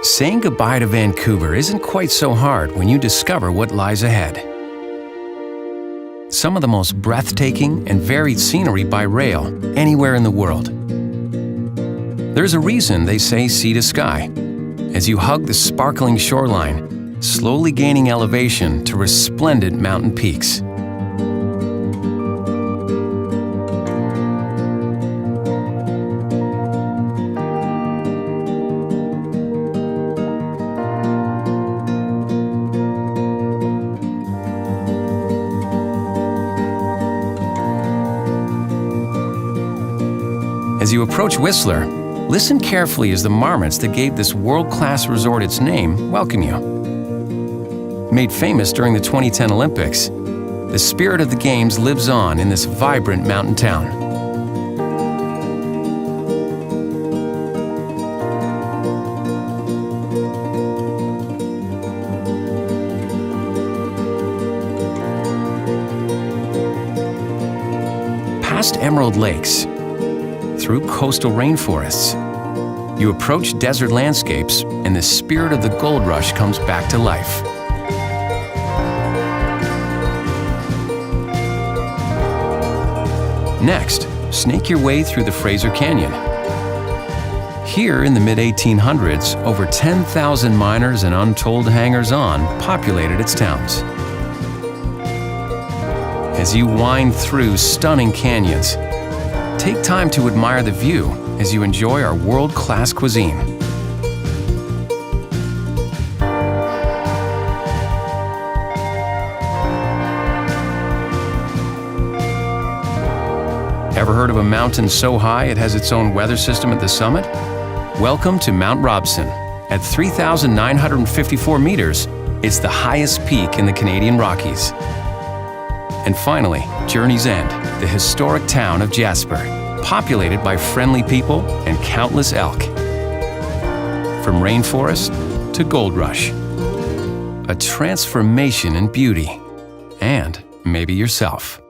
Saying goodbye to Vancouver isn't quite so hard when you discover what lies ahead. Some of the most breathtaking and varied scenery by rail anywhere in the world. There's a reason they say sea to sky, as you hug the sparkling shoreline, slowly gaining elevation to resplendent mountain peaks. As you approach Whistler, listen carefully as the marmots that gave this world-class resort its name welcome you. Made famous during the 2010 Olympics, the spirit of the Games lives on in this vibrant mountain town. Past emerald lakes, through coastal rainforests, you approach desert landscapes and the spirit of the gold rush comes back to life. Next, snake your way through the Fraser Canyon. Here in the mid-1800s, over 10,000 miners and untold hangers-on populated its towns. As you wind through stunning canyons, take time to admire the view as you enjoy our world-class cuisine. Ever heard of a mountain so high it has its own weather system at the summit? Welcome to Mount Robson. At 3,954 meters, it's the highest peak in the Canadian Rockies. And finally, Journey's End, the historic town of Jasper, populated by friendly people and countless elk. From rainforest to gold rush, a transformation in beauty, and maybe yourself.